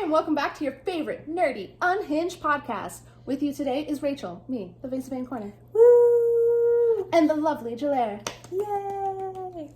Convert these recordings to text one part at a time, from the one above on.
and welcome back to your favorite nerdy, unhinged podcast. With you today is Rachel, me, the Vase of Van Corner. Woo! And the lovely Jalaire. Yay!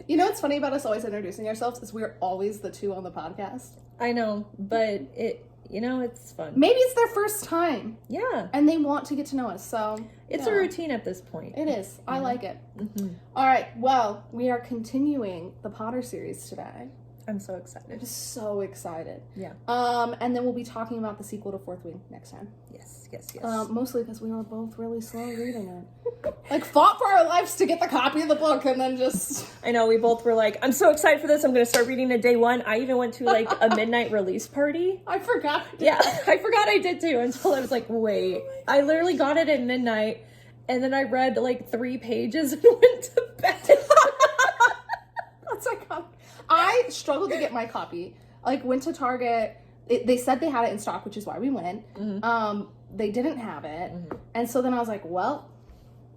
You know what's funny about us always introducing ourselves is we're always the two on the podcast. I know, but it's fun. Maybe it's their first time. Yeah. And they want to get to know us, so... It's a routine at this point. It is. I like it. Mm-hmm. All right, well, we are continuing the Potter series today. I'm so excited. I'm so excited. Yeah. And then we'll be talking about the sequel to Fourth Wing next time. Yes. Mostly because we were both really slow reading it. Fought for our lives to get the copy of the book and then just... I know, we both were like, I'm so excited for this. I'm going to start reading it day one. I even went to a midnight release party. I forgot. Yeah, I forgot I did too until I was like, wait. I literally got it at midnight and then I read 3 pages and went to bed. That's iconic. I struggled to get my copy. Went to Target. They said they had it in stock, which is why we went. Mm-hmm. They didn't have it. Mm-hmm. And so then I was like, well,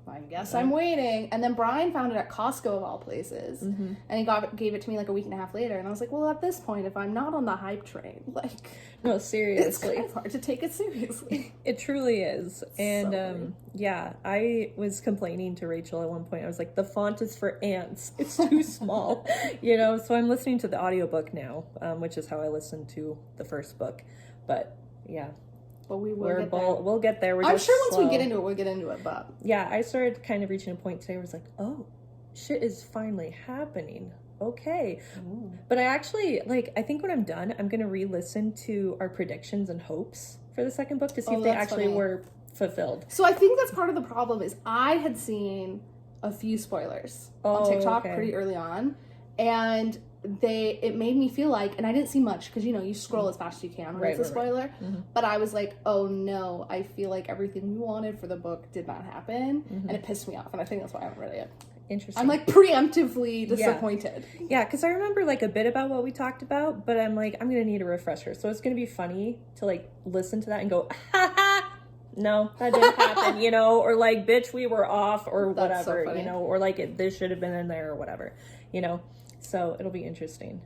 I guess I'm waiting. And then Brian found it at Costco of all places. Mm-hmm. And he gave it to me a week and a half later. And I was like, well, at this point, if I'm not on the hype train, no, seriously. It's kind of hard to take it seriously. It truly is. And so yeah, I was complaining to Rachel at one point. I was like, the font is for ants. It's too small. So I'm listening to the audiobook now, which is how I listened to the first book. But yeah. But we will get there. We'll get there. I'm sure once we get into it, we'll get into it, but... Yeah, I started kind of reaching a point today where I was like, oh, shit is finally happening. Okay. Ooh. But I actually, I think when I'm done, I'm going to re-listen to our predictions and hopes for the second book to see if they actually were fulfilled. So I think that's part of the problem is I had seen a few spoilers on TikTok pretty early on, and it made me feel and I didn't see much because you scroll as fast as you can when it's a spoiler, Mm-hmm. But I was like, oh no, I feel like everything we wanted for the book did not happen, and it pissed me off, and I think that's why I haven't read it yet. Interesting. I'm preemptively disappointed. Yeah, because I remember a bit about what we talked about, but I'm I'm gonna need a refresher, so it's gonna be funny to listen to that and go, ha ha, no, that didn't happen, or bitch, we were off, or That's whatever, so funny. Or this should have been in there, or whatever, So it'll be interesting.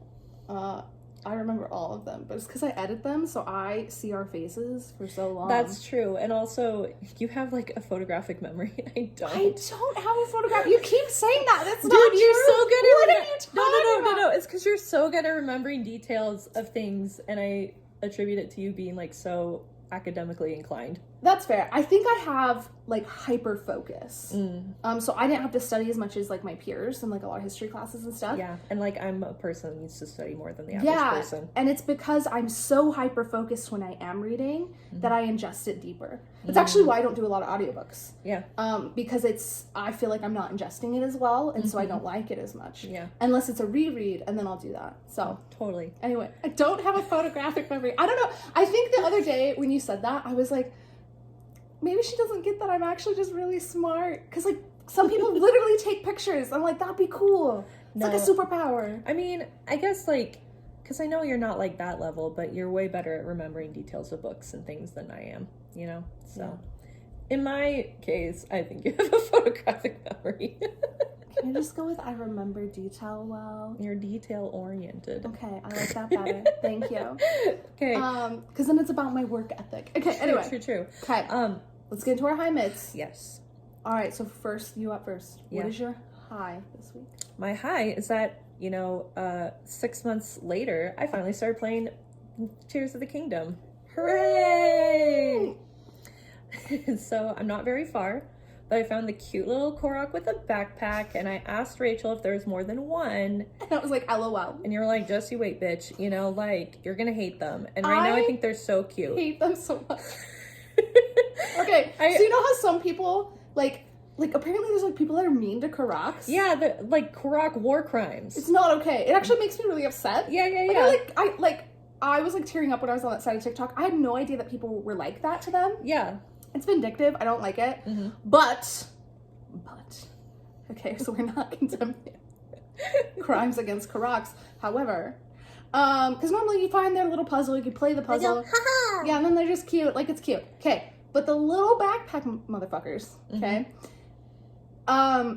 I remember all of them, but it's because I edit them, so I see our faces for so long. That's true, and also you have a photographic memory. I don't have a photograph. You keep saying that. That's Dude, not true. You're so good at what are you talking about? No. It's because you're so good at remembering details of things, and I attribute it to you being so academically inclined. That's fair. I think I have hyper focus. So I didn't have to study as much as my peers in a lot of history classes and stuff. Yeah, and I'm a person that needs to study more than the average person. And it's because I'm so hyper focused when I am reading that I ingest it deeper. It's actually why I don't do a lot of audiobooks. Yeah. Because I feel like I'm not ingesting it as well, and so I don't like it as much. Yeah. Unless it's a reread, and then I'll do that. So totally. Anyway, I don't have a photographic memory. I don't know. I think the other day when you said that, I was like, maybe she doesn't get that I'm actually just really smart. Because, some people literally take pictures. I'm like, that'd be cool. It's like a superpower. I mean, I guess, because I know you're not that level, but you're way better at remembering details of books and things than I am, So, in my case, I think you have a photographic memory. Can I just go with I remember detail well? You're detail-oriented. Okay, I like that better. Thank you. Okay. Because then it's about my work ethic. Okay, anyway. True. Okay. Let's get into our high mids. Yes. All right, so first, you up first. Yeah. What is your high this week? My high is that, 6 months later, I finally started playing Tears of the Kingdom. Hooray! So, I'm not very far, but I found the cute little Korok with a backpack, and I asked Rachel if there was more than one. And I was like, LOL. And you're like, just you wait, bitch. You're gonna hate them. And right now, I think they're so cute. I hate them so much. Okay, so you know how some people, apparently there's, people that are mean to Koroks? Yeah, Korok war crimes. It's not okay. It actually makes me really upset. Yeah. I was, tearing up when I was on that side of TikTok. I had no idea that people were like that to them. Yeah. It's vindictive. I don't like it. Mm-hmm. But, okay, so we're not condemning crimes against Koroks. However, because normally you find their little puzzle, you can play the puzzle. Yeah, and then they're just cute. It's cute. Okay. But the little backpack motherfuckers, okay?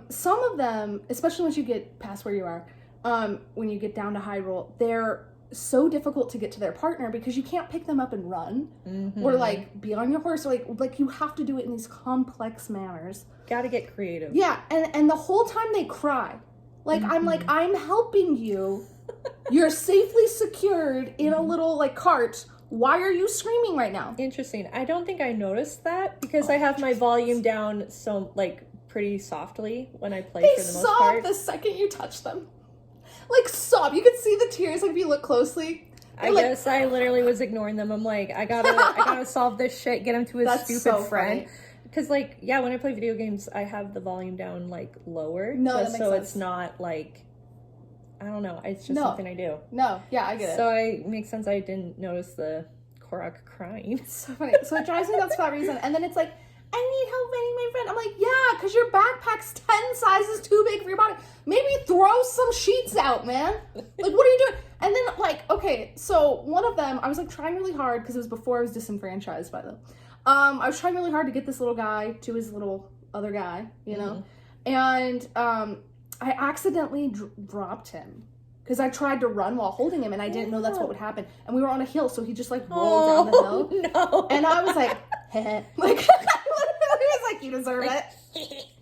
Some of them, especially once you get past where you are, when you get down to Hyrule, they're so difficult to get to their partner because you can't pick them up and run or like be on your horse, or like you have to do it in these complex manners. Gotta get creative. Yeah, and the whole time they cry. Like, I'm like, I'm helping you. You're safely secured in a little, like, cart. Why are you screaming right now? Interesting. I don't think I noticed that because I have my volume down so, like, pretty softly when I play for the most part. They sob the second you touch them. Like, sob. You can see the tears, like, if you look closely. I guess I literally was ignoring them. I'm like, I gotta solve this shit, get him to his stupid friend. Funny. Because, like, yeah, when I play video games, I have the volume down, like, lower. No, that makes sense. It's not, like, I don't know. It's just something I do. No, yeah, I get it. So it makes sense I didn't notice the Korok crying. It's so funny. So it drives me nuts for that reason. And then it's like, I need help finding my friend. I'm like, yeah, because your backpack's 10 sizes too big for your body. Maybe throw some sheets out, man. Like, what are you doing? And then, like, okay, so one of them, I was, like, trying really hard because it was before I was disenfranchised by them. I was trying really hard to get this little guy to his little other guy, you know? And I accidentally dropped him because I tried to run while holding him and I didn't know that's what would happen. And we were on a hill, so he just, like, rolled down the hill. No. And I was like, heh. Like, I was like, you deserve it.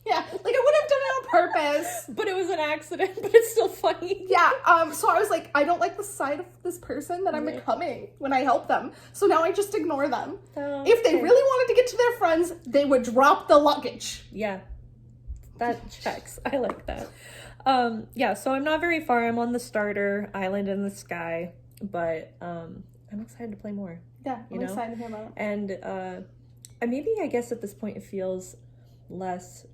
Yeah, like, I would have done it on purpose. But it was an accident, but it's still funny. Yeah, so I was like, I don't like the sight of this person that I'm becoming when I help them. So now I just ignore them. Oh, if they really wanted to get to their friends, they would drop the luggage. Yeah, that checks. I like that. Yeah, so I'm not very far. I'm on the starter island in the sky, but I'm excited to play more. Yeah, I'm excited to hear about it. And maybe I guess at this point it feels less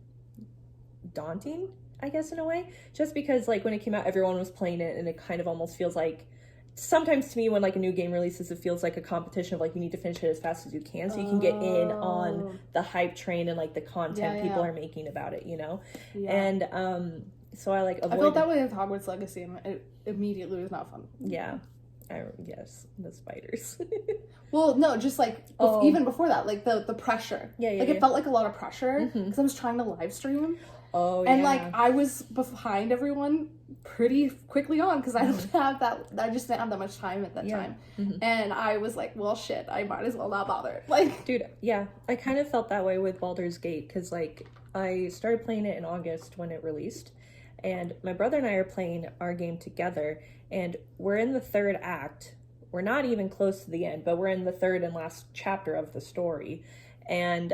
daunting, I guess, in a way, just because, like, when it came out everyone was playing it and it kind of almost feels like, sometimes to me when, like, a new game releases, it feels like a competition of, like, you need to finish it as fast as you can so you can get in on the hype train and, like, the content people are making about it, you know? And so I, like, avoid... I felt that way with Hogwarts Legacy and it immediately was not fun. Yeah. Yes, the spiders. Well, no, just like even before that, like the pressure. It felt like a lot of pressure because I was trying to live stream. And like I was behind everyone pretty quickly on because I don't have that. I just didn't have that much time at that time, and I was like, well, shit, I might as well not bother. Like, dude, yeah, I kind of felt that way with Baldur's Gate because like I started playing it in August when it released. And my brother and I are playing our game together, and we're in the third act. We're not even close to the end, but we're in the third and last chapter of the story. And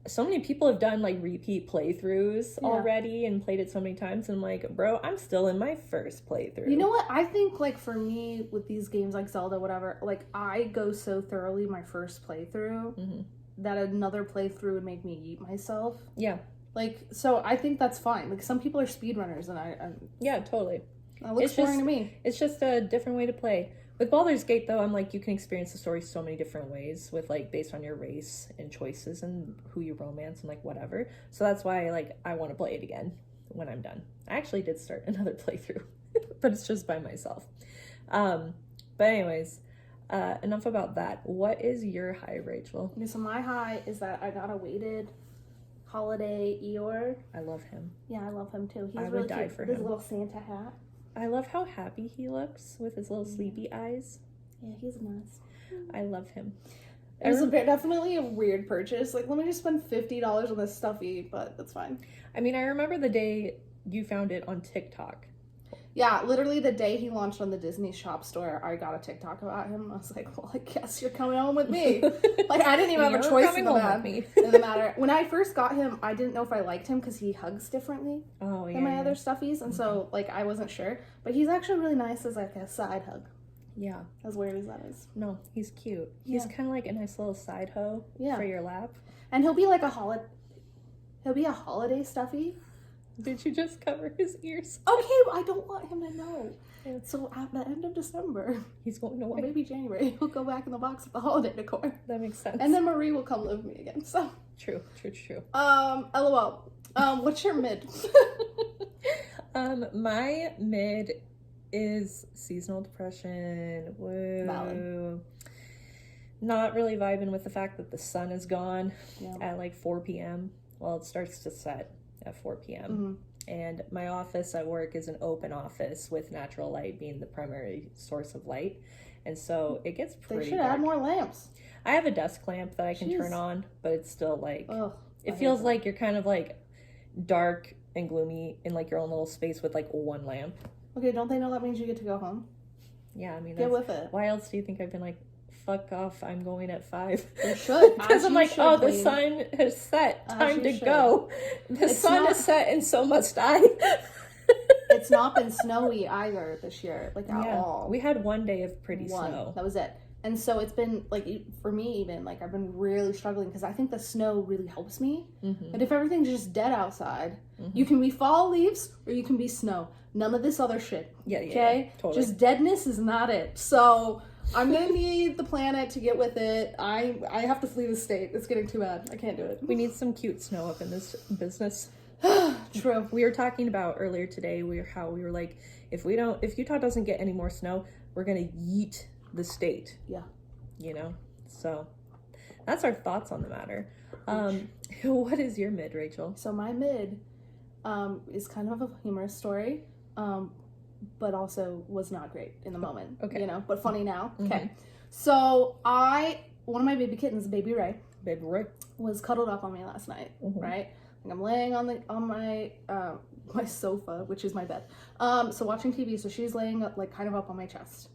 so many people have done, like, repeat playthroughs already and played it so many times. And I'm like, bro, I'm still in my first playthrough. You know what? I think, like, for me, with these games like Zelda, whatever, like, I go so thoroughly my first playthrough that another playthrough would make me eat myself. Yeah. Like, so I think that's fine. Like, some people are speedrunners, and I yeah, totally. That looks boring to me. It's just a different way to play. With Baldur's Gate, though, I'm like, you can experience the story so many different ways with, like, based on your race and choices and who you romance and, like, whatever. So that's why, like, I want to play it again when I'm done. I actually did start another playthrough, but it's just by myself. But anyways, enough about that. What is your high, Rachel? Okay, so my high is that I got a weighted holiday Eeyore. I love him. Yeah, I love him too. He's I really would die cute for with him. his little Santa hat. I love how happy he looks with his little sleepy eyes. Yeah, he's nice. I love him. It was definitely a weird purchase. Like, let me just spend $50 on this stuffy, but that's fine. I mean, I remember the day you found it on TikTok. Yeah, literally the day he launched on the Disney shop store, I got a TikTok about him. I was like, well, I guess you're coming home with me. Like, I didn't even have a choice in the matter. When I first got him, I didn't know if I liked him because he hugs differently than my other stuffies. And so, like, I wasn't sure. But he's actually really nice as, like, a side hug. Yeah. As weird as that is. No, he's cute. He's kind of like a nice little side hoe for your lap. And he'll be like a holiday stuffy. Did you just cover his ears? Okay, I don't want him to know. So at the end of December, he's going away. Or maybe January, he'll go back in the box with the holiday decor. That makes sense. And then Marie will come live with me again. So true. LOL. What's your mid? My mid is seasonal depression. Woo. Valid. Not really vibing with the fact that the sun is gone at like 4 p.m. Well, it starts to set at 4 p.m. And my office at work is an open office with natural light being the primary source of light. And so it gets pretty They should dark. add more lamps. I have a desk lamp that I can Jeez. turn on, but it's still like, Ugh, it feels like you're kind of like dark and gloomy in like your own little space with like one lamp. Okay, don't they know that means you get to go home? Yeah, I mean, Get with it. Why else do you think I've been like, fuck off, I'm going at 5? You should. Because I'm like, should, the sun has set, time to should. go. The sun is set and so must I. It's not been snowy either this year, like at all. We had one day of pretty snow. That was it. And so it's been like, for me even, like I've been really struggling because I think the snow really helps me. But if everything's just dead outside, you can be fall leaves or you can be snow. None of this other shit. Okay? Totally. Just deadness is not it. So I'm gonna need the planet to get with it. I have to flee the state. It's getting too bad. I can't do it. We need some cute snow up in this business. True. We were talking about earlier today how we were like, if Utah doesn't get any more snow, we're gonna yeet the state. Yeah. You know? So that's our thoughts on the matter. What is your mid, Rachel? So my mid is kind of a humorous story, but also was not great in the moment. Okay. You know, but funny now. Okay. So one of my baby kittens, Baby Ray, was cuddled up on me last night, right? Like I'm laying on my my sofa, which is my bed. So watching TV, so she's laying like kind of up on my chest.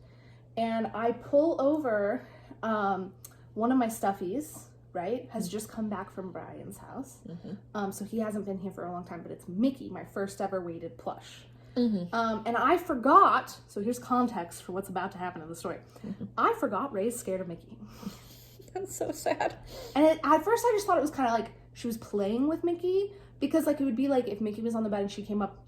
And I pull over, one of my stuffies, right, has just come back from Brian's house. So he hasn't been here for a long time, but it's Mickey, my first ever weighted plush. And I forgot, so here's context for what's about to happen in the story. I forgot Ray's scared of Mickey. That's so sad. And at first I just thought it was kind of like she was playing with Mickey, because like it would be like if Mickey was on the bed and she came up,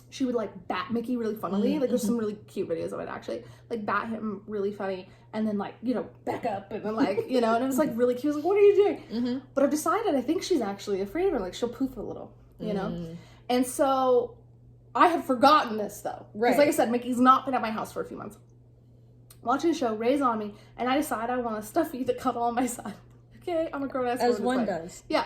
she would like bat Mickey really funnily. Like there's some really cute videos of it actually. Like bat him really funny and then like, you know, back up and then like, you know, and it was like really cute. I was like, what are you doing? But I've decided I think she's actually afraid of her. Like she'll poof a little, you know? And so I had forgotten this though. Because like I said, Mickey's not been at my house for a few months. Watching the show, Ray's on me, and I decide I want a stuffy to cuddle on my side. Okay, I'm a grown-ass woman. As one does. Yeah.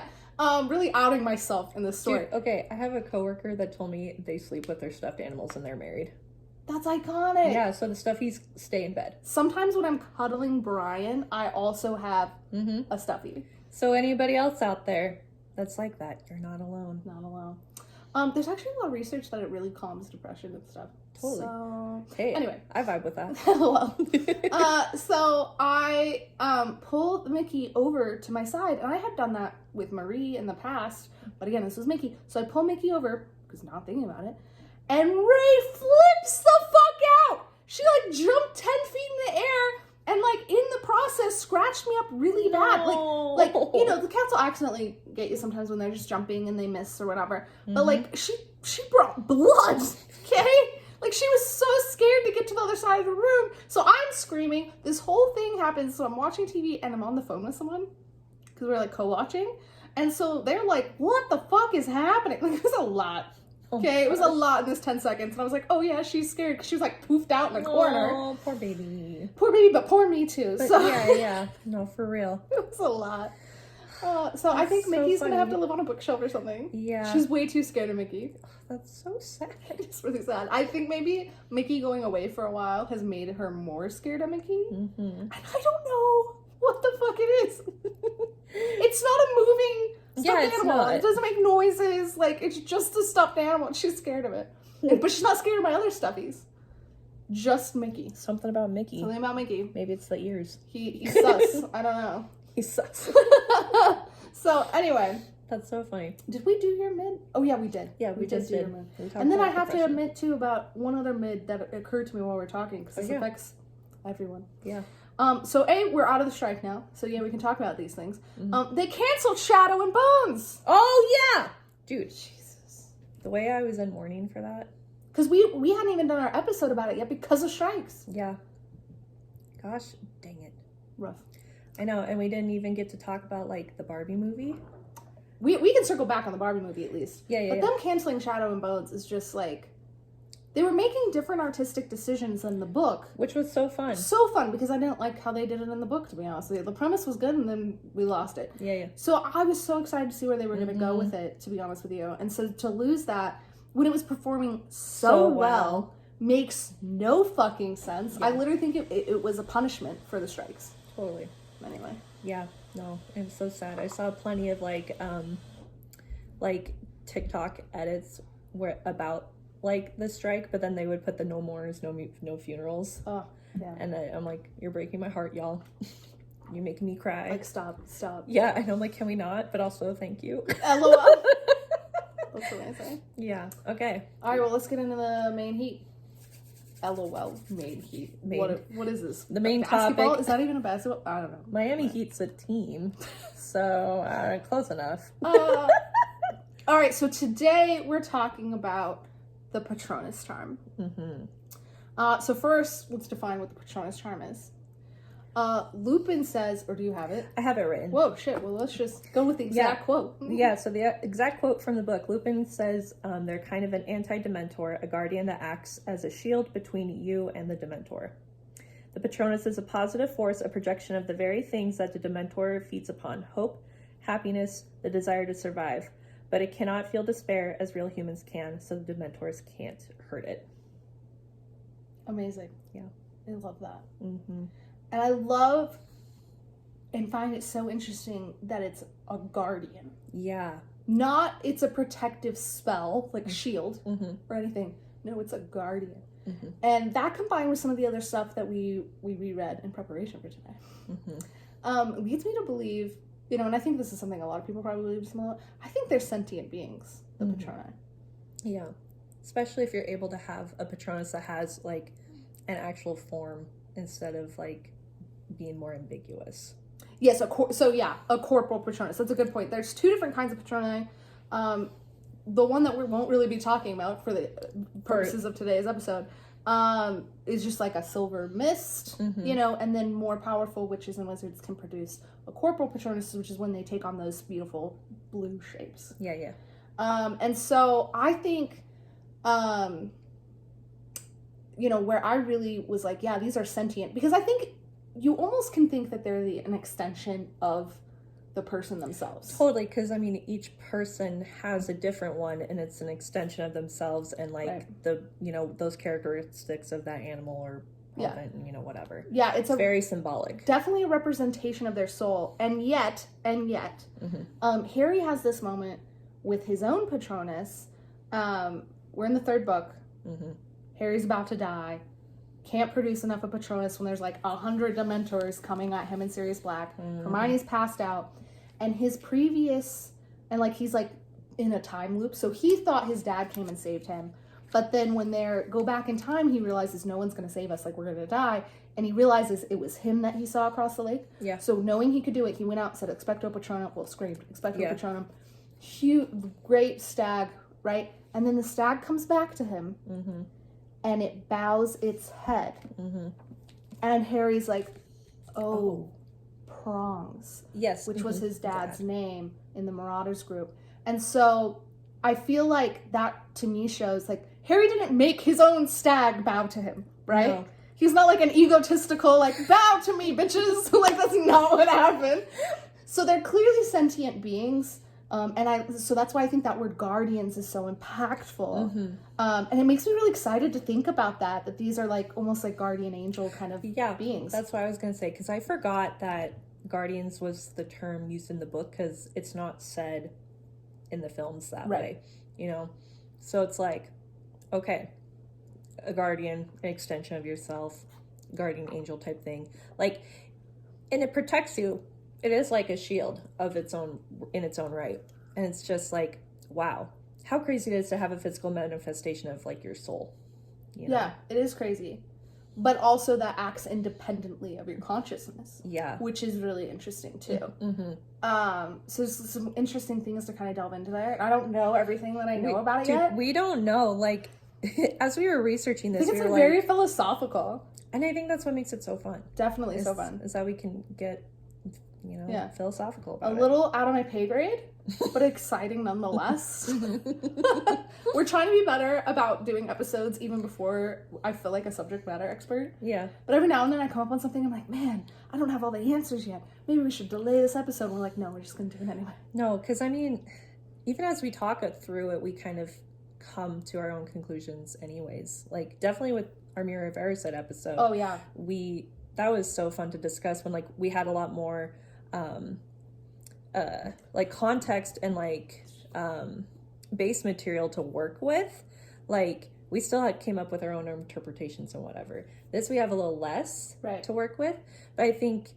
Really outing myself in this story. Dude, okay, I have a coworker that told me they sleep with their stuffed animals and they're married. That's iconic. Yeah, so the stuffies stay in bed. Sometimes when I'm cuddling Brian, I also have a stuffy. So anybody else out there that's like that, you're not alone. Not alone. There's actually a lot of research that it really calms depression and stuff. Totally. So, hey, anyway. I vibe with that. Well, so I pulled Mickey over to my side, and I had done that with Marie in the past, but again, this was Mickey. So I pull Mickey over, because now I'm thinking about it, and Ray flips the fuck out! She like jumped 10 feet in the air, and like in the process scratched me up really bad. Like you know, the cats will accidentally get you sometimes when they're just jumping and they miss or whatever. But like she brought blood, okay? Like she was so scared to get to the other side of the room. So I'm screaming. This whole thing happens. So I'm watching TV and I'm on the phone with someone because we're like co-watching. And so they're like, what the fuck is happening? Like it was a lot. Okay, it was a lot in this 10 seconds. And I was like, oh yeah, she's scared because she was like poofed out in a corner. Oh, poor baby. Poor baby, but poor me too. But so yeah. No, for real. It was a lot. So I think Mickey's gonna have to live on a bookshelf or something. Yeah. She's way too scared of Mickey. That's so sad. It's really sad. I think maybe Mickey going away for a while has made her more scared of Mickey. And I don't know what the fuck it is. It's not a moving stuffed animal. Not. It doesn't make noises. Like, it's just a stuffed animal. She's scared of it. But she's not scared of my other stuffies. Just Mickey. Something about Mickey. Something about Mickey. Maybe it's the ears. He's sus. I don't know. He sucks. So, anyway. That's so funny. Did we do your mid? Oh, yeah, we did. Yeah, we did just do did. your mid. And then I have to admit, too, about one other mid that occurred to me while we were talking, because this affects everyone. Yeah. So, we're out of the strike now, so yeah, we can talk about these things. They canceled Shadow and Bones! Oh, yeah! Dude, Jesus. The way I was in mourning for that. Because we hadn't even done our episode about it yet because of strikes. Yeah. Gosh, dang it. Rough. I know, and we didn't even get to talk about, like, the Barbie movie. We can circle back on the Barbie movie at least. Yeah. But them canceling Shadow and Bones is just like, they were making different artistic decisions than the book. Which was so fun. So fun, because I didn't like how they did it in the book, to be honest with you. The premise was good, and then we lost it. Yeah. So I was so excited to see where they were going to go with it, to be honest with you. And so to lose that, when it was performing so well, makes no fucking sense. I literally think it was a punishment for the strikes. Totally. Anyway. Yeah, no, it was so sad. I saw plenty of like TikTok edits about like the strike, but then they would put the no mores, no funerals. Oh, yeah. And I'm like, you're breaking my heart, y'all. You're making me cry. Like, stop. Yeah, I know, I'm like, can we not? But also, thank you. LOL. That's amazing. Yeah, okay. All right, well, let's get into the main heat. LOL, main heat. What is this? The main basketball? topic. Is that even a basketball? I don't know. Miami Heat's a team, so close enough. All right, so today we're talking about the Patronus charm. Mm-hmm. So first, let's define what the Patronus charm is. Lupin says, or do you have it? I have it written. Whoa, shit. Well, let's just go with the exact quote. Yeah, so the exact quote from the book, Lupin says, they're kind of an anti-Dementor, a guardian that acts as a shield between you and the Dementor. The Patronus is a positive force, a projection of the very things that the Dementor feeds upon: hope, happiness, the desire to survive. But it cannot feel despair as real humans can, so the Dementors can't hurt it. Amazing. Yeah. I love that. Mm-hmm. And I love and find it so interesting that it's a guardian. Yeah. Not it's a protective spell, like shield or anything. No, it's a guardian. Mm-hmm. And that combined with some of the other stuff that we reread in preparation for today, leads me to believe, and I think this is something a lot of people probably believe similar. I think they're sentient beings, the Patroni. Yeah. Especially if you're able to have a Patronus that has, like, an actual form instead of, like, being more ambiguous. Yes, a corporal Patronus. That's a good point. There's two different kinds of Patroni. The one that we won't really be talking about for the purposes of today's episode is just like a silver mist, and then more powerful witches and wizards can produce a corporal Patronus, which is when they take on those beautiful blue shapes. Yeah. And so I think, where I really was like, yeah, these are sentient, because I think you almost can think that they're an extension of the person themselves. Totally, because I mean, each person has a different one, and it's an extension of themselves, and like the those characteristics of that animal or elephant, whatever. Yeah, it's very symbolic. Definitely a representation of their soul, and yet, Harry has this moment with his own Patronus. We're in the third book. Harry's about to die. Can't produce enough of Patronus when there's like 100 Dementors coming at him in Sirius Black. Hermione's passed out. And his previous... And like he's like in a time loop. So he thought his dad came and saved him. But then when they go back in time, he realizes no one's going to save us. Like, we're going to die. And he realizes it was him that he saw across the lake. Yeah. So knowing he could do it, he went out and said, Expecto Patronum. Well, screamed, Expecto Patronum. Huge, great stag, right? And then the stag comes back to him. And it bows its head. And Harry's like, Prongs. Yes. Which was his dad's name in the Marauders group. And so I feel like that to me shows like Harry didn't make his own stag bow to him, right? No. He's not like an egotistical, like, bow to me, bitches. Like, that's not what happened. So they're clearly sentient beings. So that's why I think that word guardians is so impactful. And it makes me really excited to think about that these are like almost like guardian angel kind of beings. That's what I was going to say, because I forgot that guardians was the term used in the book, because it's not said in the films that way, So it's like, okay, a guardian, an extension of yourself, guardian angel type thing. Like, and it protects you. It is like a shield of its own, in its own right. And it's just like, wow, how crazy it is to have a physical manifestation of like your soul. Yeah, it is crazy. But also that acts independently of your consciousness. Yeah. Which is really interesting too. So some interesting things to kind of delve into there. I don't know everything that I know about it yet. We don't know. Like, as we were researching this, I think it's very philosophical. And I think that's what makes it so fun. Definitely so fun. Is that we can get... philosophical about it. A little out of my pay grade, but exciting nonetheless. We're trying to be better about doing episodes even before I feel like a subject matter expert. Yeah. But every now and then I come up on something, I'm like, man, I don't have all the answers yet. Maybe we should delay this episode. And we're like, no, we're just going to do it anyway. No, because I mean, even as we talk it through it, we kind of come to our own conclusions anyways. Like, definitely with our Mirror of Erised episode. Oh, yeah. That was so fun to discuss when, like, we had a lot more, like, context and, like, base material to work with. Like, we still came up with our own interpretations and whatever. This we have a little less to work with, but I think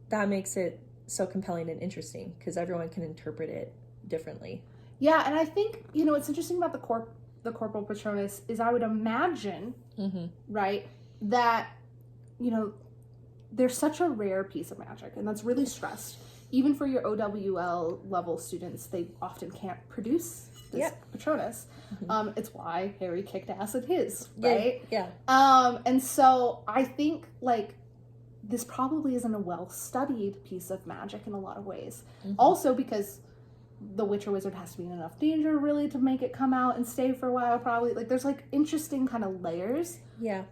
that makes it so compelling and interesting because everyone can interpret it differently. Yeah, and I think, you know, what's interesting about the Corporal Patronus is I would imagine, right, that, you know, there's such a rare piece of magic, and that's really stressed. Even for your OWL level students, they often can't produce this Patronus. It's why Harry kicked ass at his, right? Yeah. And so I think, like, this probably isn't a well-studied piece of magic in a lot of ways. Also because the Witcher Wizard has to be in enough danger, really, to make it come out and stay for a while, probably. Like, there's, like, interesting kind of layers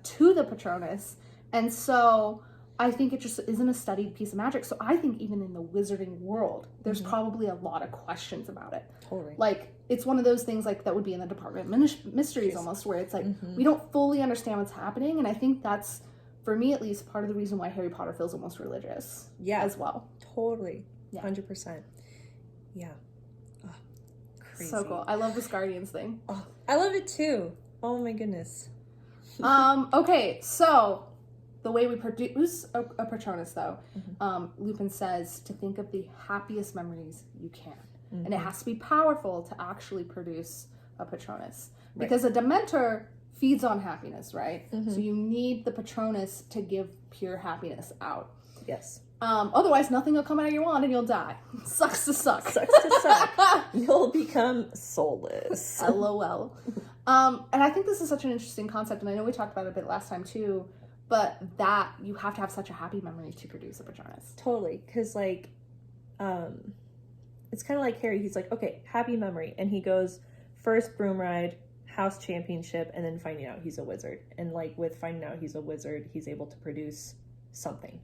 to the Patronus. And so I think it just isn't a studied piece of magic. So I think even in the wizarding world, there's probably a lot of questions about it. Totally. Like, it's one of those things, like, that would be in the Department of Mysteries almost, where it's like, we don't fully understand what's happening. And I think that's, for me at least, part of the reason why Harry Potter feels almost religious as well. Totally. 100%. Yeah. Oh, crazy. So cool. I love this Guardians thing. Oh, I love it too. Oh my goodness. Okay, so the way we produce a Patronus, though, Lupin says to think of the happiest memories you can. And it has to be powerful to actually produce a Patronus. Because a Dementor feeds on happiness, right? So you need the Patronus to give pure happiness out. Yes. Otherwise, nothing will come out of your wand and you'll die. Sucks to suck. Sucks to suck. You'll become soulless. LOL. And I think this is such an interesting concept, and I know we talked about it a bit last time too, but that you have to have such a happy memory to produce a Patronus. Totally. Because, like, it's kind of like Harry. He's like, okay, happy memory. And he goes, first broom ride, house championship, and then finding out he's a wizard. And, like, with finding out he's a wizard, he's able to produce something.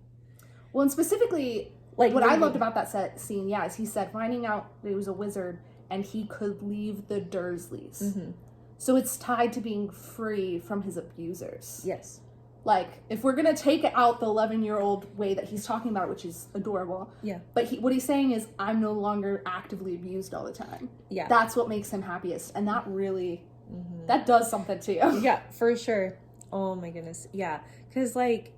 Well, and specifically, like, what I loved about that scene, is he said finding out that he was a wizard and he could leave the Dursleys. So it's tied to being free from his abusers. Yes. Like, if we're going to take out the 11-year-old way that he's talking about, which is adorable. Yeah. But what he's saying is, I'm no longer actively abused all the time. Yeah. That's what makes him happiest. And that really, that does something to you. Yeah, for sure. Oh my goodness. Yeah. Because, like,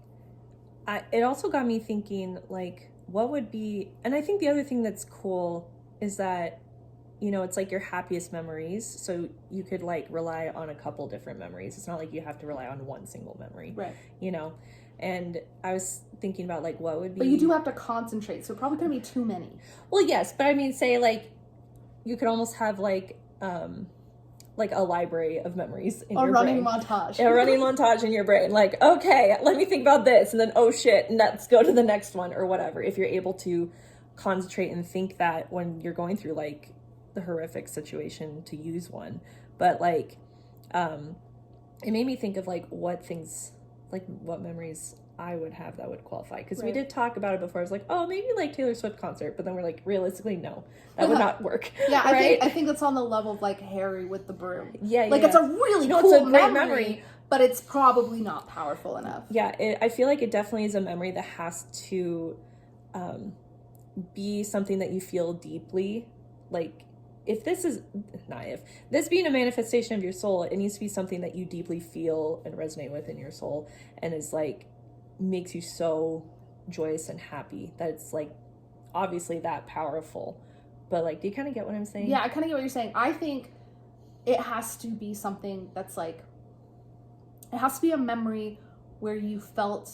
it also got me thinking, like, what would be, and I think the other thing that's cool is that, you know, it's like your happiest memories. So you could, like, rely on a couple different memories. It's not like you have to rely on one single memory. Right. You know? And I was thinking about, like, what would be. But you do have to concentrate. So probably going to be too many. Well, yes. But I mean, say, like, you could almost have, like a library of memories in your brain. Montage. A running montage in your brain. Like, okay, let me think about this. And then, oh shit, and let's go to the next one or whatever. If you're able to concentrate and think that when you're going through, like, the horrific situation to use one. But, like, it made me think of, like, what things, like, what memories I would have that would qualify. Because we did talk about it before. I was like, oh, maybe, like, Taylor Swift concert. But then we're like, realistically, no. That would not work. Yeah, right? I think it's on the level of, like, Harry with the broom. Yeah, like, it's a really cool it's a great memory, but it's probably not powerful enough. Yeah, I feel like it definitely is a memory that has to be something that you feel deeply. Like, this being a manifestation of your soul, it needs to be something that you deeply feel and resonate with in your soul, and is, like, makes you so joyous and happy that it's, like, obviously that powerful. But, like, do you kind of get what I'm saying? Yeah, I kind of get what you're saying. I think it has to be something that's, like, it has to be a memory where you felt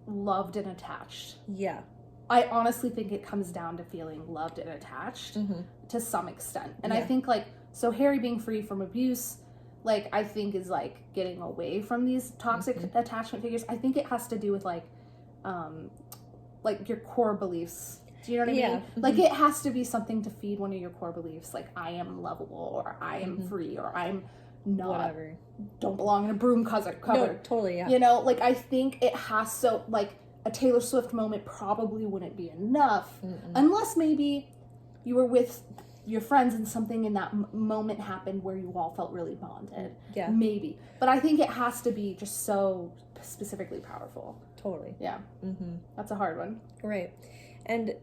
loved and attached. Yeah. I honestly think it comes down to feeling loved and attached to some extent. And I think, like, so Harry being free from abuse, like, I think is, like, getting away from these toxic attachment figures. I think it has to do with, like your core beliefs. Do you know what I mean? Like, it has to be something to feed one of your core beliefs. Like, I am lovable, or I am free, or I'm not, whatever, don't belong in a broom cover. No, totally, yeah. You know, like, I think it has, so, like, a Taylor Swift moment probably wouldn't be enough unless maybe you were with your friends and something in that moment happened where you all felt really bonded. Yeah. Maybe. But I think it has to be just so specifically powerful. Totally. Yeah. Mm-hmm. That's a hard one. Right. And,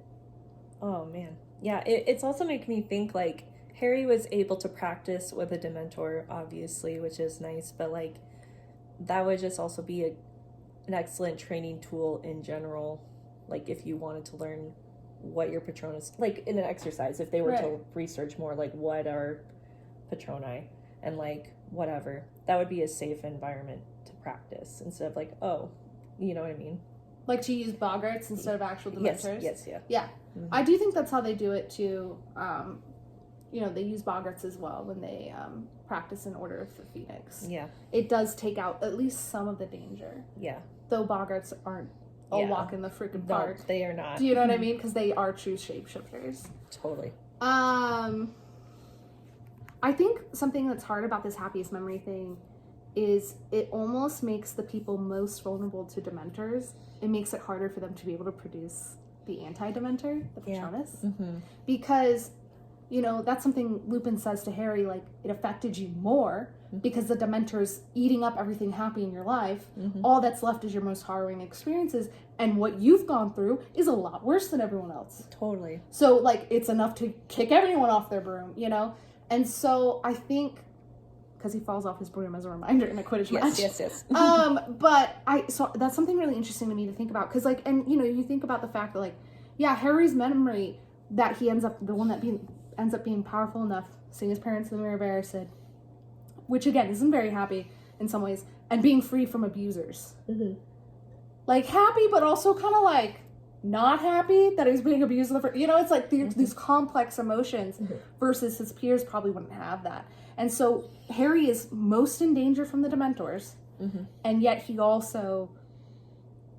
oh man. Yeah, it's also making me think, like, Harry was able to practice with a Dementor, obviously, which is nice, but, like, that would just also be an excellent training tool in general, like, if you wanted to learn what your Patronus, like, in an exercise, if they were to research more, like, what are Patroni, and, like, whatever, that would be a safe environment to practice, instead of, like, oh, you know what I mean? Like to use boggarts instead of actual Dementors? Yes, yeah. Yeah. Mm-hmm. I do think that's how they do it, too. They use boggarts as well when they practice in Order of the Phoenix. Yeah. It does take out at least some of the danger. Yeah. Though boggarts aren't a walk in the freaking park. No, they are not. Do you know what I mean? Because they are true shapeshifters. Totally. I think something that's hard about this happiest memory thing is it almost makes the people most vulnerable to Dementors. It makes it harder for them to be able to produce the anti-Dementor, the Patronus. Yeah. Mm-hmm. Because, that's something Lupin says to Harry, like, it affected you more because the Dementor's eating up everything happy in your life. Mm-hmm. All that's left is your most harrowing experiences. And what you've gone through is a lot worse than everyone else. Totally. So, like, it's enough to kick everyone off their broom, And so I think, because he falls off his broom as a reminder in a Quidditch match. Yes. So that's something really interesting to me to think about. Because, like, and, you think about the fact that, like, yeah, Harry's memory that he ends up being powerful enough, seeing his parents in the Mirror of Erised, which, again, isn't very happy in some ways, and being free from abusers. Mm-hmm. Like, happy, but also kind of, like, not happy that he was being abused. It's like these complex emotions versus his peers probably wouldn't have that. And so Harry is most in danger from the Dementors, and yet he also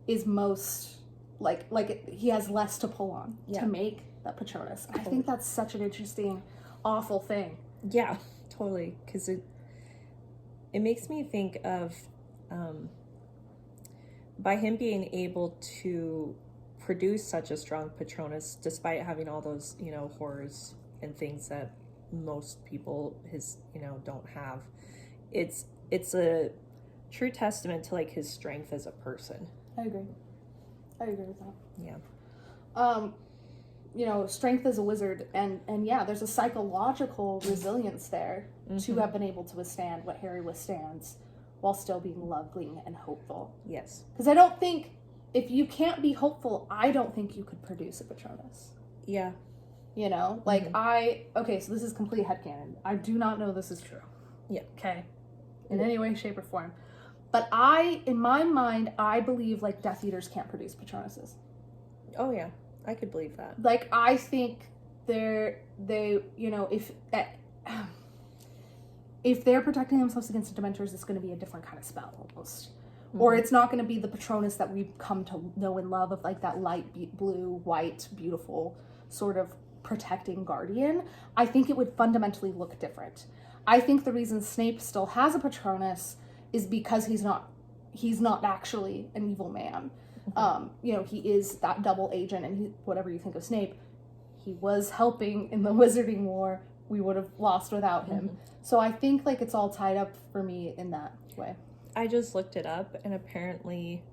is most, like he has less to pull on to make that Patronus. Totally. I think that's such an interesting, awful thing. Yeah, totally. Because it makes me think of, by him being able to produce such a strong Patronus, despite having all those, horrors and things that most people don't have, it's a true testament to, like, his strength as a person. I agree with that. Yeah. Strength as a wizard, and yeah, there's a psychological resilience there to have been able to withstand what Harry withstands while still being loving and hopeful. Yes. Because I don't think, if you can't be hopeful, I don't think you could produce a Patronus. Yeah. So this is complete headcanon. I do not know this is true. Yeah. Okay. In any way, shape, or form. But in my mind, I believe, like, Death Eaters can't produce Patronuses. Oh, yeah. I could believe that. Like, I think if they're protecting themselves against the Dementors, it's going to be a different kind of spell, almost. Mm-hmm. Or it's not going to be the Patronus that we've come to know and love, of, like, that light blue, white, beautiful sort of protecting guardian. I think it would fundamentally look different. I think the reason Snape still has a Patronus is because he's not actually an evil man. Mm-hmm. He is that double agent, and whatever you think of Snape, he was helping in the Wizarding War. We would have lost without him. Mm-hmm. So I think, like, it's all tied up for me in that way. I just looked it up, and apparently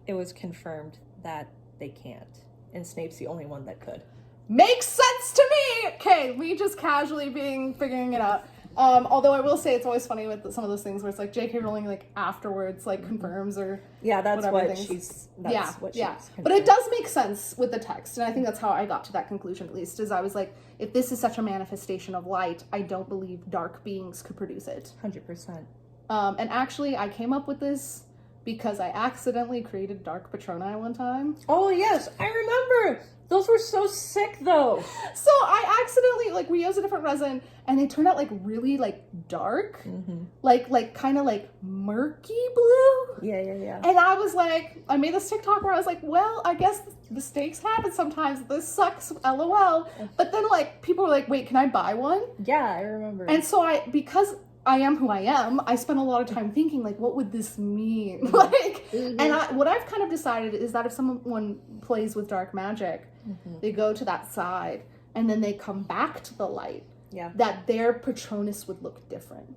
it was confirmed that they can't. And Snape's the only one that could. Makes sense to me! Okay, we just casually figuring it out. Although I will say it's always funny with some of those things where it's like J.K. Rowling, like, afterwards, like, confirms or that's what she's But it does make sense with the text, and I think that's how I got to that conclusion, at least, is I was like, if this is such a manifestation of light, I don't believe dark beings could produce it. 100%. And actually, I came up with this because I accidentally created Dark Patroni one time. Oh, yes, I remember! Those were so sick, though. So I accidentally, like, we used a different resin, and they turned out, like, really, like, dark. Mm-hmm. Like kind of, like, murky blue. Yeah. And I was like, I made this TikTok where I was like, well, I guess mistakes happen sometimes. This sucks, LOL. But then, like, people were like, wait, can I buy one? Yeah, I remember. And so because I am who I am, I spent a lot of time thinking, like, what would this mean? Like, mm-hmm. And what I've kind of decided is that if someone plays with dark magic, mm-hmm. they go to that side and then they come back to the light, Yeah. that their Patronus would look different.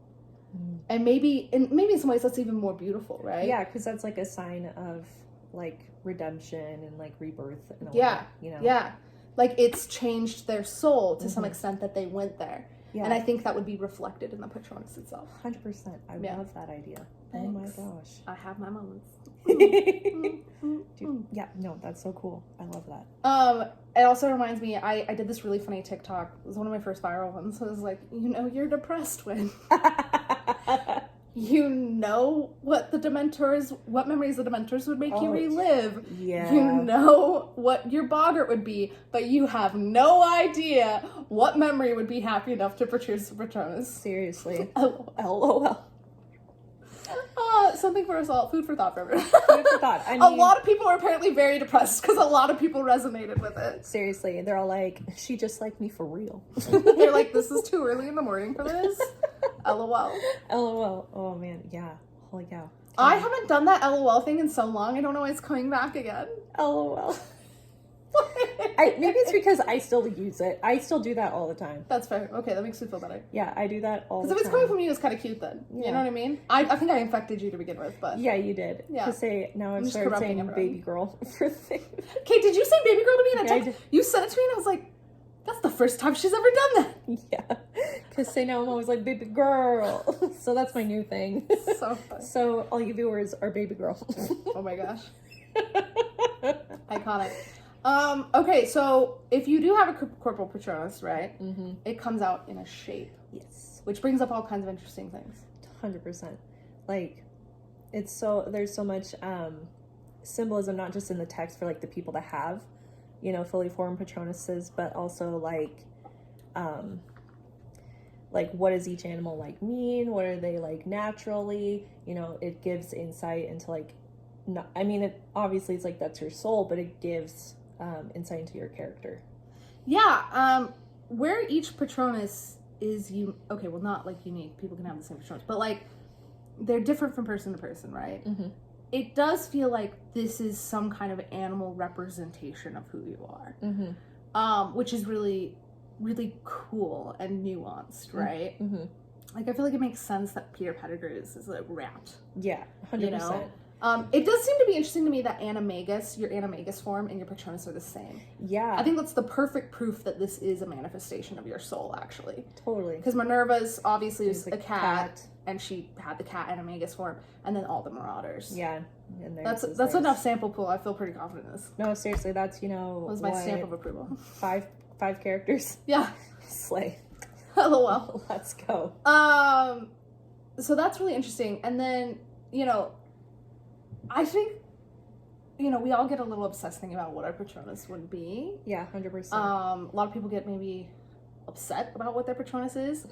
And maybe in some ways that's even more beautiful, right? Yeah, because that's like a sign of like redemption and like rebirth in a Yeah. way, you know? Yeah. Like it's changed their soul to some extent that they went there. Yeah. And I think that would be reflected in the Patronus itself. 100%. I love that idea. Thanks. Oh my gosh. I have my moments. Dude, yeah, no, that's so cool. I love that. It also reminds me, I did this really funny TikTok. It was one of my first viral ones. It was like, you know, you're depressed when you know what memories the Dementors would make you relive. Yeah. You know what your boggart would be, but you have no idea what memory would be happy enough to produce Patronus. Seriously. LOL. Something for us all. Food for thought for everyone. Food for thought. I mean, a lot of people are apparently very depressed because a lot of people resonated with it. Seriously. They're all like, she just liked me for real. They're like, this is too early in the morning for this. LOL. LOL. Oh, man. Yeah. Holy cow. I haven't done that LOL thing in so long. I don't know why it's coming back again. LOL. Maybe it's because I still use it. I still do that all the time. That's fair. Okay, that makes me feel better. Yeah, I do that all the time. Because if it's coming from you, it's kind of cute then. You know what I mean? I think I infected you to begin with, but... Yeah, you did. Yeah. To say, now I've started saying baby girl for things. Kate, did you say baby girl to me in a Yeah, text? You sent it to me and I was like, that's the first time she's ever done that. Yeah. Because say now I'm always like, baby girl. So that's my new thing. So fun. So all you viewers are baby girl. Oh my gosh. Iconic. Okay, so if you do have a corporal Patronus, right, it comes out in a shape. Yes. Which brings up all kinds of interesting things. 100%. Like, there's so much symbolism, not just in the text for like the people that have, you know, fully formed Patronuses, but also like what does each animal like mean? What are they like naturally? You know, it gives insight into like, obviously it's like that's your soul, but it gives insight into your character. Yeah, where each Patronus is not like unique. People can have the same Patronus, but like they're different from person to person, right? It does feel like this is some kind of animal representation of who you are, which is really, really cool and nuanced, right? Like I feel like it makes sense that Peter Pettigrew's is like rat. Yeah, 100%. You know? It does seem to be interesting to me that your Animagus form and your Patronus are the same. Yeah. I think that's the perfect proof that this is a manifestation of your soul, actually. Totally. Because Minerva's obviously was a cat, and she had the cat Animagus form, and then all the Marauders. Yeah. And that's enough sample pool. I feel pretty confident in this. No, seriously, that's, you know, that was my stamp of approval. Five characters. Yeah. Slay. LOL. Let's go. So that's really interesting. And then, you know, I think, you know, we all get a little obsessed thinking about what our Patronus would be. Yeah, 100%. A lot of people get maybe upset about what their Patronus is.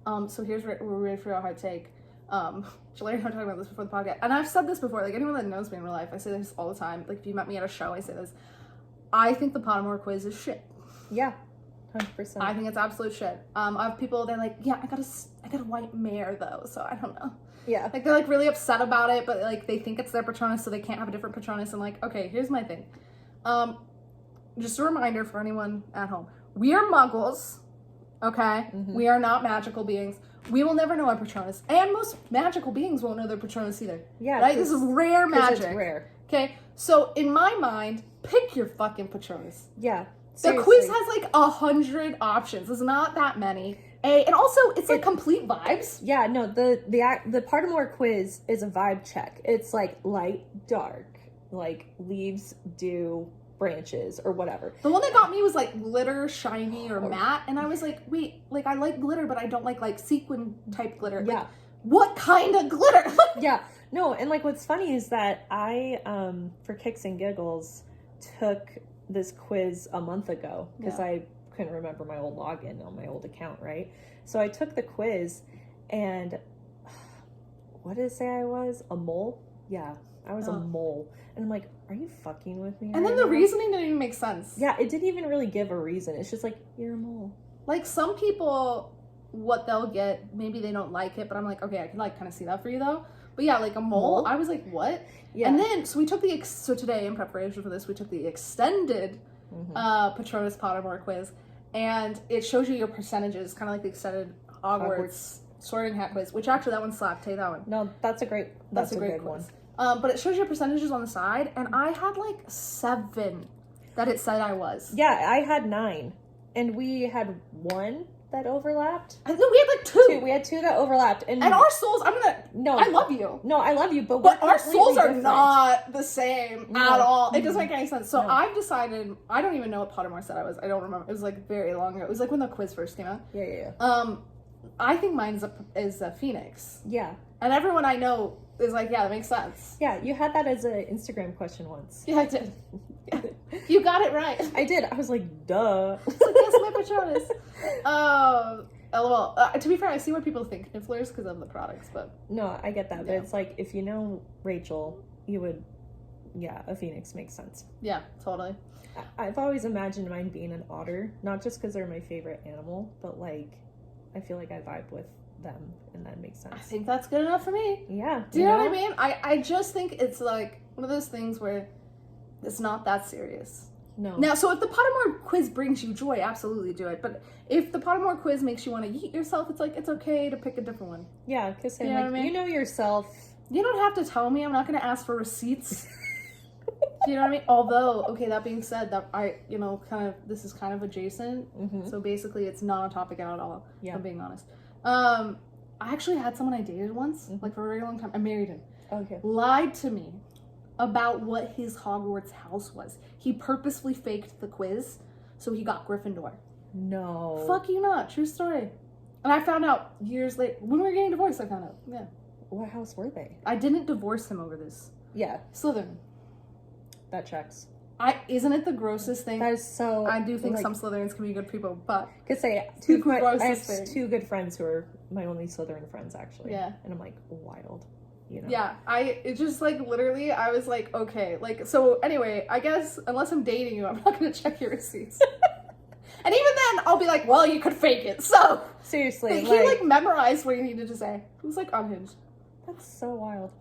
So here's where we're ready for a hot take. Shalari and I were talking about this before the podcast. And I've said this before, like anyone that knows me in real life, I say this all the time. Like if you met me at a show, I say this. I think the Pottermore quiz is shit. Yeah. 100%. I think it's absolute shit. I have people, they're like, yeah, I got a white mare though, so I don't know. Yeah. Like, they're, like, really upset about it, but, like, they think it's their Patronus, so they can't have a different Patronus. And, like, okay, here's my thing. Just a reminder for anyone at home. We are muggles, okay? We are not magical beings. We will never know our Patronus. And most magical beings won't know their Patronus either. Yeah. Right? This is rare magic. It's rare. Okay? So, in my mind, pick your fucking Patronus. Yeah. Seriously. The quiz has, like, 100 options. It's not that many. And also, it's like complete vibes. Yeah, no, the Pottermore quiz is a vibe check. It's like light, dark, like leaves, dew, branches, or whatever. The one that got me was like glitter, shiny, or matte, and I was like, wait, like I like glitter, but I don't like sequin type glitter. Yeah. Like, what kind of glitter? Yeah, no, and like what's funny is that I, for kicks and giggles, took this quiz a month ago because I couldn't remember my old login on my old account, right? So I took the quiz, and what did it say I was? A mole? Yeah, I was a mole. And I'm like, are you fucking with me? And then the reasoning didn't even make sense. Yeah, it didn't even really give a reason. It's just like, you're a mole. Like, some people, what they'll get, maybe they don't like it, but I'm like, okay, I can like kind of see that for you though. But yeah, like a mole, I was like, what? Yeah. And then, so we took so today in preparation for this, we took the extended Patronus Pottermore quiz. and it shows you your percentages, kind of like the extended Hogwarts sorting hat quiz, which actually that one slapped. Take that one. No, that's a great good quiz. But it shows your percentages on the side, and I had like 7 that it said I was. Yeah, I had 9, and we had 1 that overlapped. I think we had like 2. We had 2 that overlapped, and our souls. I love you. No, I love you, but our souls are different. not the same at all. It doesn't make any sense. So No. I've decided. I don't even know what Pottermore said I was. I don't remember. It was like very long ago. It was like when the quiz first came out. Yeah. I think mine is a phoenix. Yeah. And everyone I know is like, yeah, that makes sense. Yeah, you had that as an Instagram question once. Yeah, I did. Yeah. You got it right. I did. I was like, duh. It's like, yes, my Patronus. LOL. To be fair, I see why people think Nifflers because of the products, but... No, I get that, but it's like, if you know Rachel, you would... Yeah, a phoenix makes sense. Yeah, totally. I've always imagined mine being an otter, not just because they're my favorite animal, but like, I feel like I vibe with them, and that makes sense. I think that's good enough for me. Yeah. Do you know what I mean? I just think it's like one of those things where it's not that serious. No. Now, so if the Pottermore quiz brings you joy, absolutely do it. But if the Pottermore quiz makes you want to yeet yourself, it's like, it's okay to pick a different one. Yeah, because You know what I mean? you know yourself. You don't have to tell me. I'm not going to ask for receipts. Do you know what I mean? Although, okay, that being said, that this is kind of adjacent. Mm-hmm. So basically, it's not a topic at all. Yeah. If I'm being honest. I actually had someone I dated once, like for a very long time. I married him. Okay. Lied to me about what his Hogwarts house was. He purposefully faked the quiz, so he got Gryffindor. No. Fuck you not. True story. And I found out years later. When we were getting divorced, I found out. Yeah. What house were they? I didn't divorce him over this. Yeah. Slytherin. That checks. Isn't it the grossest thing? That is so... I do think some Slytherins can be good people, but... I could say, I have 2 good friends who are my only Slytherin friends, actually. Yeah. And I'm like, wild. You know? Yeah, it just, like, literally, I was like, okay. Like, so, anyway, I guess, unless I'm dating you, I'm not going to check your receipts. And even then, I'll be like, well, you could fake it, so... Seriously, he memorized what he needed to say. He was, like, unhinged. That's so wild.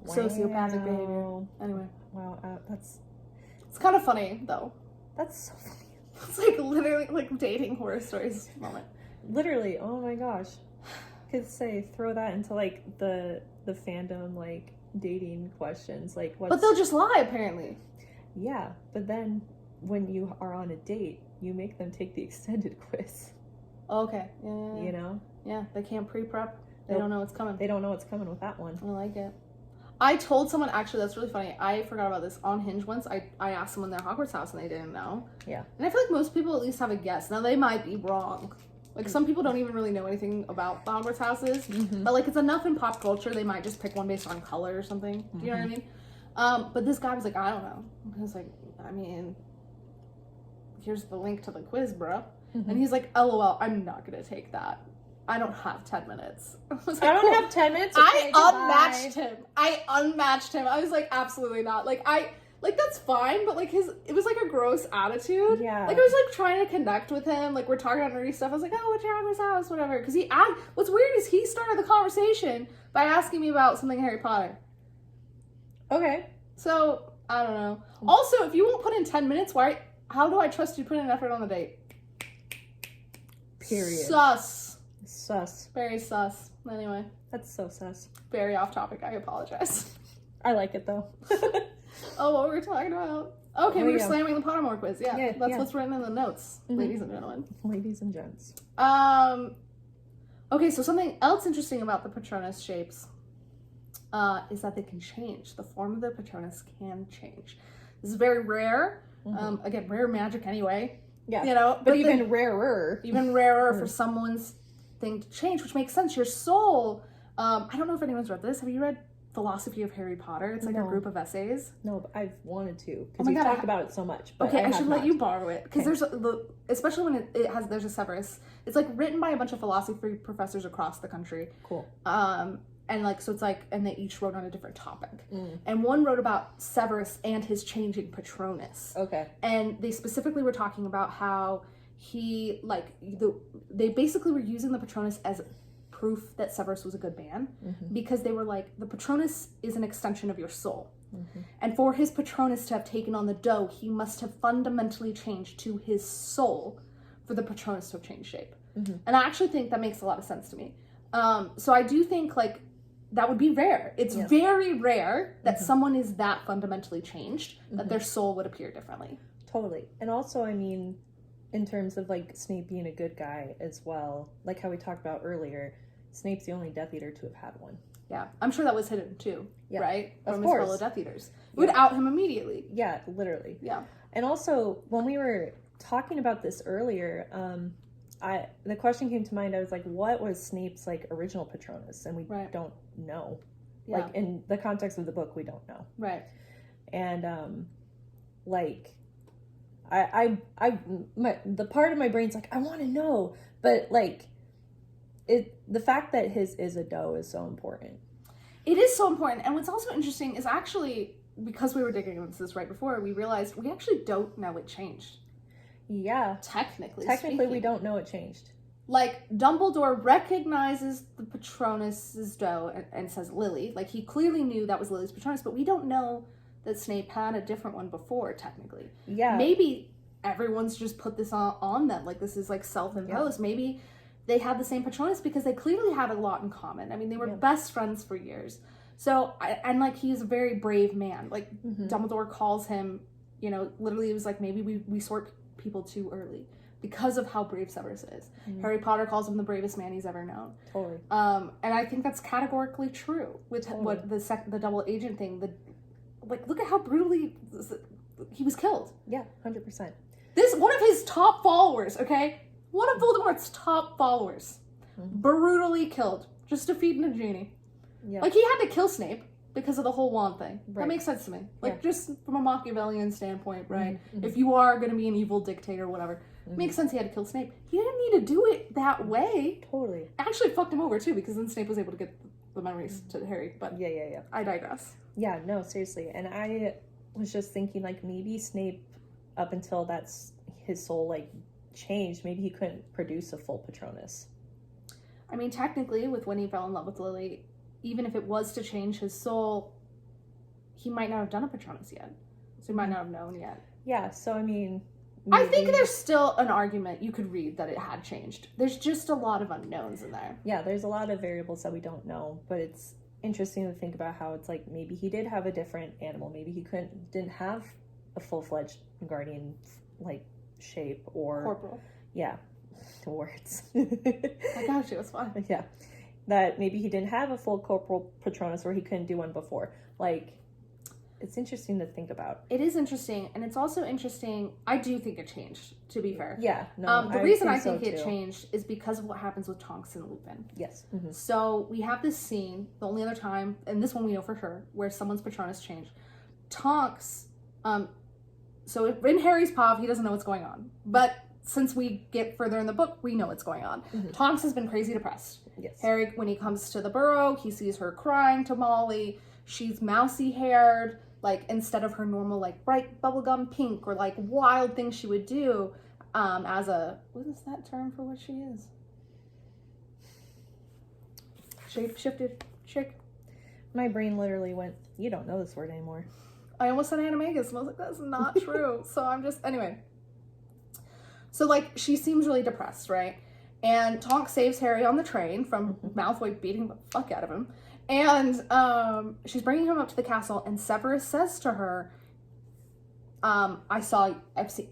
Wow. Sociopathic behavior. Anyway. Wow, that's... It's kind of funny, though. That's so funny. It's, like, literally, like, dating horror stories moment. Literally, oh my gosh. Could say, throw that into, like, the fandom, like, dating questions. Like, what's... But they'll just lie, apparently. Yeah, but then when you are on a date, you make them take the extended quiz. Okay, yeah. You know? Yeah, they can't pre-prep. They don't know what's coming. They don't know what's coming with that one. I like it. I told someone, actually, that's really funny. I forgot about this on Hinge once. I asked someone their Hogwarts house and they didn't know. Yeah. And I feel like most people at least have a guess. Now, they might be wrong. Like, some people don't even really know anything about the Hogwarts houses. Mm-hmm. But, like, it's enough in pop culture. They might just pick one based on color or something. Do you know what I mean? But this guy was like, I don't know. I was like, I mean, here's the link to the quiz, bro. Mm-hmm. And he's like, LOL, I'm not going to take that. I don't have 10 minutes. I was like, I don't have 10 minutes. Okay, I unmatched him. I was like, absolutely not. Like, that's fine, but like it was like a gross attitude. Yeah. Like, I was like trying to connect with him. Like, we're talking about nerdy stuff. I was like, oh, what's your Hogwarts house? Whatever. Because what's weird is he started the conversation by asking me about something Harry Potter. Okay. So, I don't know. Also, if you won't put in 10 minutes, how do I trust you to put in effort on the date? Period. Sus. Very sus. Anyway. That's so sus. Very off topic. I apologize. I like it though. Oh, what were we talking about? Okay, we were slamming the Pottermore quiz. Yeah, that's what's written in the notes, ladies and gentlemen. Ladies and gents. Okay, so something else interesting about the Patronus shapes is that they can change. The form of the Patronus can change. This is very rare. Again, rare magic anyway. Yeah. You know, but even rarer. Even rarer for someone's thing to change, which makes sense. Your soul, I don't know if anyone's read this. Have you read Philosophy of Harry Potter? It's like a group of essays. No, but I've wanted to because we've talked about it so much. But okay, I should let you borrow it because there's especially when there's a Severus. It's like written by a bunch of philosophy professors across the country. Cool. And like so it's like and they each wrote on a different topic. And one wrote about Severus and his changing Patronus. Okay. And they specifically were talking about how he they basically were using the Patronus as proof that Severus was a good man because they were like, the Patronus is an extension of your soul. And for his Patronus to have taken on the dough, he must have fundamentally changed to his soul for the Patronus to have changed shape. And I actually think that makes a lot of sense to me. So I do think, like, that would be rare. It's very rare that someone is that fundamentally changed, that their soul would appear differently. Totally. And also, I mean, in terms of, like, Snape being a good guy as well, like how we talked about earlier, Snape's the only Death Eater to have had one. Yeah. I'm sure that was hidden too, right? Of From course. his fellow Death Eaters. It would out him immediately. Yeah, literally. Yeah. And also, when we were talking about this earlier, the question came to mind. I was like, what was Snape's, like, original Patronus? And we don't know. Yeah. Like, in the context of the book, we don't know. Right. And, like, the part of my brain's like, I want to know, but, like, the fact that his is a doe is so important. It is so important. And what's also interesting is actually, because we were digging into this right before, we realized we actually don't know it changed. Yeah. Technically speaking. We don't know it changed. Like, Dumbledore recognizes the Patronus's doe and says Lily. Like, he clearly knew that was Lily's Patronus, but we don't know that Snape had a different one before, technically. Yeah. Maybe everyone's just put this on them. Like, this is, like, self-imposed. Yeah. Maybe they had the same Patronus because they clearly had a lot in common. I mean, they were best friends for years. So, and, like, he's a very brave man. Like, Dumbledore calls him, you know, literally it was like, maybe we sort people too early because of how brave Severus is. Harry Potter calls him the bravest man he's ever known. Totally. And I think that's categorically true with what the double agent thing. Like, look at how brutally he was killed. Yeah, 100%. This, one of his top followers, okay? One of Voldemort's top followers. Brutally killed. Just defeating a genie. Yeah. Like, he had to kill Snape because of the whole wand thing. Right. That makes sense to me. Like, just from a Machiavellian standpoint, right? If you are going to be an evil dictator or whatever, it makes sense he had to kill Snape. He didn't need to do it that way. Totally. Actually fucked him over, too, because then Snape was able to get the memories to Harry. But yeah. I digress. Yeah, no, seriously. And I was just thinking, like, maybe Snape, up until that's his soul, like, changed, maybe he couldn't produce a full Patronus. I mean, technically, with when he fell in love with Lily, even if it was to change his soul, he might not have done a Patronus yet. So he might not have known yet. Yeah, so I mean, maybe. I think there's still an argument you could read that it had changed. There's just a lot of unknowns in there. Yeah, there's a lot of variables that we don't know, but it's interesting to think about how it's like maybe he did have a different animal. Maybe he didn't have a full-fledged guardian, like, shape or... Corporal. Yeah, words. I got you, it's fine. Yeah. That maybe he didn't have a full corporal Patronus or he couldn't do one before. Like, it's interesting to think about. It is interesting, and it's also interesting, I do think it changed, to be fair. Yeah, no, the reason I think it changed is because of what happens with Tonks and Lupin. Yes. So, we have this scene, the only other time, and this one we know for sure, where someone's Patronus changed. Tonks, so in Harry's POV, he doesn't know what's going on. But since we get further in the book, we know what's going on. Tonks has been crazy depressed. Yes. Harry, when he comes to the burrow, he sees her crying to Molly. She's mousy-haired, like, instead of her normal, like, bright bubblegum pink or, like, wild things she would do as a... What is that term for what she is? Shape-shifted chick? My brain literally went, you don't know this word anymore. I almost said animagus, and I was like, that's not true. So I'm just... Anyway. So, like, she seems really depressed, right? And Tonks saves Harry on the train from Malfoy beating the fuck out of him. And she's bringing him up to the castle, and Severus says to her, I've seen,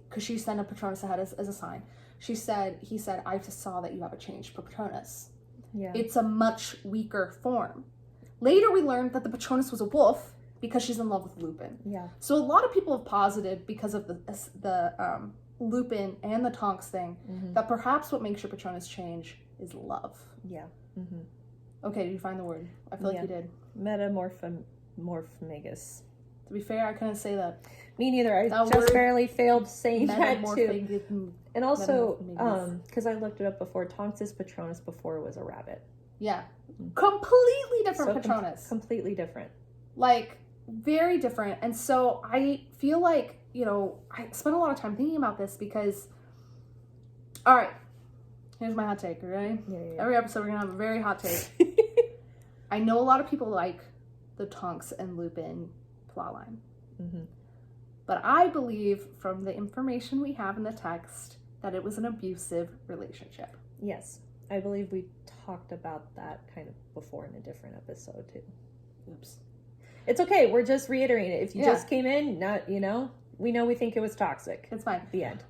because she sent a Patronus ahead as a sign. He said, I just saw that you have a changed Patronus. Yeah. It's a much weaker form. Later we learned that the Patronus was a wolf because she's in love with Lupin. Yeah. So a lot of people have posited, because of the Lupin and the Tonks thing, that perhaps what makes your Patronus change is love. Yeah. Okay, did you find the word? I feel like you did. Metamorphomagus. To be fair, I couldn't say that. Me neither. I just barely failed saying that too. And also, because I looked it up before, Tonks' Patronus before was a rabbit. Yeah. Completely different Patronus. Completely different. Like, very different. And so I feel like, you know, I spent a lot of time thinking about this because, all right, here's my hot take, right? Yeah. Every episode we're going to have a very hot take. I know a lot of people like the Tonks and Lupin plot line. Mm-hmm. But I believe from the information we have in the text that it was an abusive relationship. Yes. I believe we talked about that kind of before in a different episode too. Oops. It's okay. We're just reiterating it. If you just came in, we think it was toxic. It's fine. The end.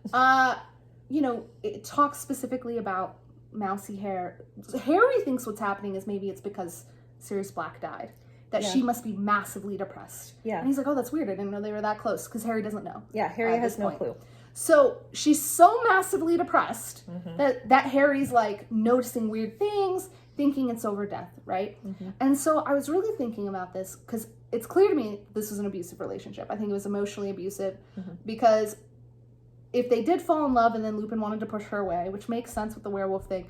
It talks specifically about mousy hair. Harry thinks what's happening is maybe it's because Sirius Black died. That she must be massively depressed. Yeah. And he's like, oh, that's weird. I didn't know they were that close. Because Harry doesn't know. Yeah, Harry has no clue. So she's so massively depressed that Harry's like noticing weird things, thinking it's over death, right? And so I was really thinking about this because it's clear to me this was an abusive relationship. I think it was emotionally abusive because if they did fall in love and then Lupin wanted to push her away, which makes sense with the werewolf thing,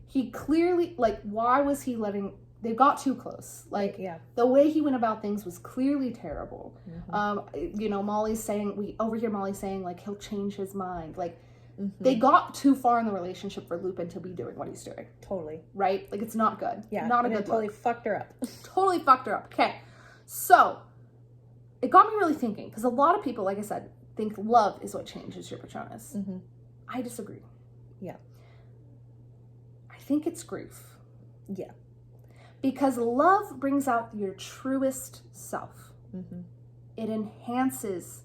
he clearly, like, why was he letting... They got too close. Like, the way he went about things was clearly terrible. Molly's saying, we overhear Molly saying, like, he'll change his mind. Like, they got too far in the relationship for Lupin to be doing what he's doing. Totally. Right? Like, it's not good. Yeah. Not a good totally fucked her up. Totally fucked her up. Okay. So, it got me really thinking. Because a lot of people, like I said, think love is what changes your Patronus. I disagree. Yeah. I think it's grief. Yeah. Because love brings out your truest self. It enhances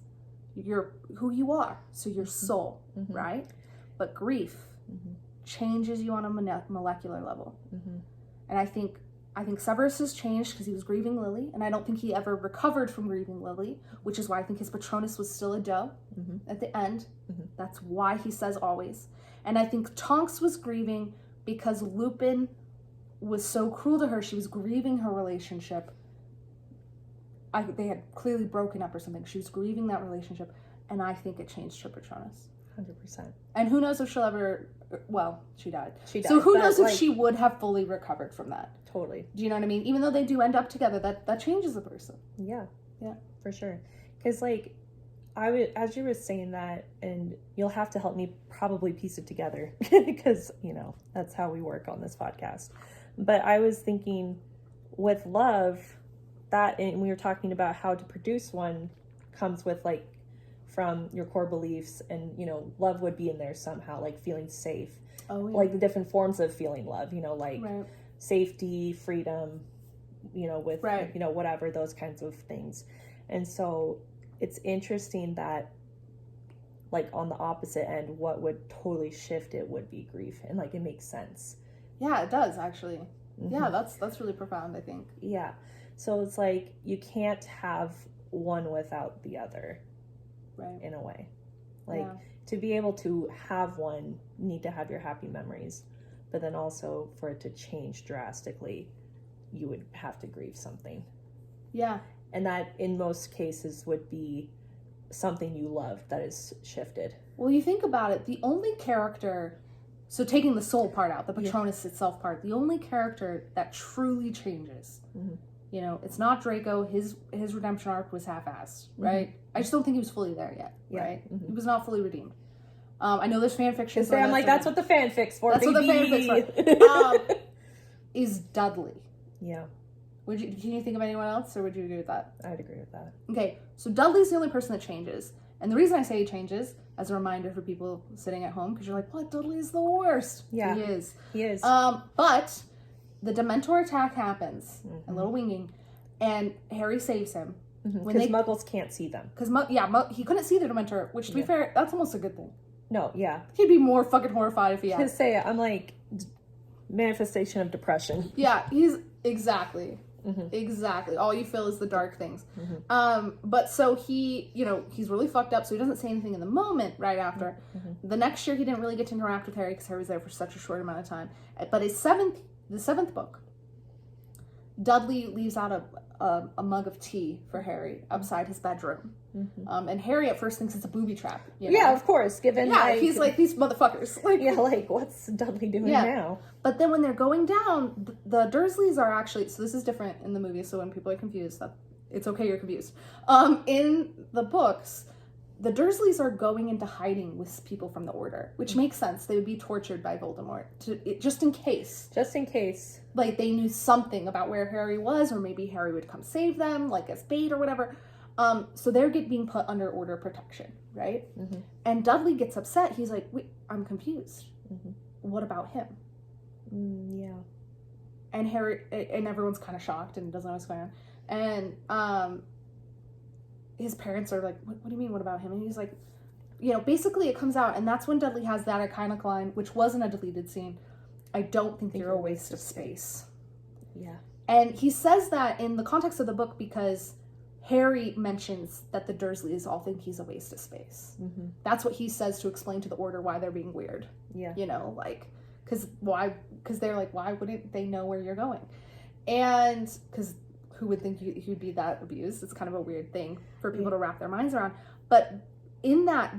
who you are, so your soul, right? But grief changes you on a molecular level. And I think Severus has changed because he was grieving Lily, and I don't think he ever recovered from grieving Lily, which is why I think his Patronus was still a doe at the end. That's why he says always. And I think Tonks was grieving because Lupin was so cruel to her. She was grieving her relationship. They had clearly broken up or something. She was grieving that relationship, and I think it changed her Patronus. 100%. And who knows if she'll ever... Well, she died. She died. So who knows if she would have fully recovered from that. Totally. Do you know what I mean? Even though they do end up together, that changes a person. Yeah. Yeah. For sure. Because, like, as you were saying that, and you'll have to help me probably piece it together, because, that's how we work on this podcast. But I was thinking with love, and we were talking about how to produce one comes with, like, from your core beliefs, and, love would be in there somehow, like feeling safe. Oh, yeah. Like the different forms of feeling love, like safety, freedom, with, whatever, those kinds of things. And so it's interesting that, like, on the opposite end, what would totally shift it would be grief. And, like, it makes sense. Yeah, it does, actually. Yeah, that's really profound, I think. Yeah. So it's like you can't have one without the other. Right. In a way. Like, to be able to have one, you need to have your happy memories. But then also, for it to change drastically, you would have to grieve something. Yeah. And that, in most cases, would be something you love that is shifted. Well, you think about it, the only character... So taking the soul part out, the Patronus itself part, the only character that truly changes, it's not Draco. His redemption arc was half-assed, right? I just don't think he was fully there yet, right? He was not fully redeemed. I know there's fan fiction. I'm like, that's what the fanfic's for, That's baby. What the fanfic's for. Is Dudley. Yeah. Can you think of anyone else, or would you agree with that? I'd agree with that. Okay, so Dudley's the only person that changes. And the reason I say he changes, as a reminder for people sitting at home, because you're like, what? Dudley is the worst. Yeah. He is. He is. But the Dementor attack happens, a little winging, and Harry saves him. Because Muggles can't see them. Because, he couldn't see the Dementor, which, to be fair, that's almost a good thing. No, yeah. He'd be more fucking horrified if he had. To say it, I'm like, manifestation of depression. Yeah, he's, exactly. Exactly. All you feel is the dark things. But so he, he's really fucked up, so he doesn't say anything in the moment right after. The next year he didn't really get to interact with Harry because Harry was there for such a short amount of time. But the seventh book, Dudley leaves out a mug of tea for Harry outside his bedroom. And Harry at first thinks it's a booby trap. Yeah, of course. He's like, these motherfuckers. Like, what's Dudley doing now? But then when they're going down, the Dursleys are actually, so this is different in the movie, so when people are confused, it's okay you're confused. In the books, the Dursleys are going into hiding with people from the Order, which makes sense. They would be tortured by Voldemort, just in case. Just in case. Like, they knew something about where Harry was, or maybe Harry would come save them, like, as bait or whatever. So they're being put under order of protection, right? Mm-hmm. And Dudley gets upset. He's like, wait, I'm confused. Mm-hmm. What about him? Yeah. And Harry, and everyone's kind of shocked and doesn't know what's going on. And his parents are like, what do you mean, what about him? And he's like, basically it comes out, and that's when Dudley has that iconic line, which wasn't a deleted scene. I don't think you're a waste of space. Yeah. And he says that in the context of the book because Harry mentions that the Dursleys all think he's a waste of space. Mm-hmm. That's what he says to explain to the Order why they're being weird. Yeah. Because they're like, why wouldn't they know where you're going? And because who would think he'd be that abused? It's kind of a weird thing for people to wrap their minds around. But in that,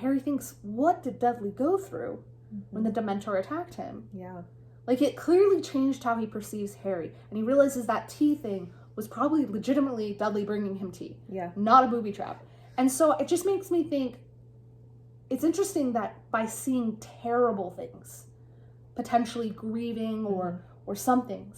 Harry thinks, what did Dudley go through when the Dementor attacked him? Yeah. Like, it clearly changed how he perceives Harry. And he realizes that tea thing was probably legitimately Dudley bringing him tea. Yeah. Not a booby trap. And so it just makes me think, it's interesting that by seeing terrible things, potentially grieving or something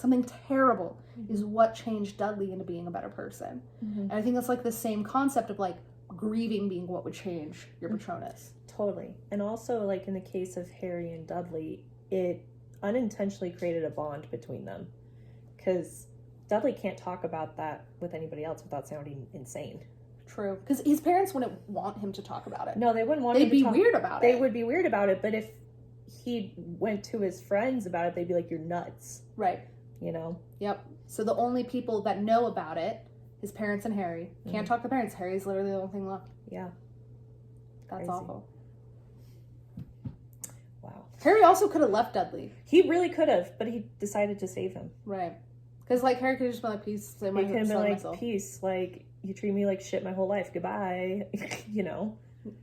terrible is what changed Dudley into being a better person. Mm-hmm. And I think that's like the same concept of like grieving being what would change your Patronus. Totally. And also like in the case of Harry and Dudley, it unintentionally created a bond between them. Because Dudley can't talk about that with anybody else without sounding insane. True. Because his parents wouldn't want him to talk about it. No, they wouldn't want him to They'd be weird about it. They would be weird about it, but if he went to his friends about it, they'd be like, you're nuts. Right. Yep. So the only people that know about it, his parents and Harry, can't talk to parents. Harry's literally the only thing left. Yeah. That's crazy. Awful. Wow. Harry also could have left Dudley. He really could have, but he decided to save him. Right. Because, like, Harry could have just been like, peace. He could have been like, myself. Peace. Like, you treat me like shit my whole life. Goodbye.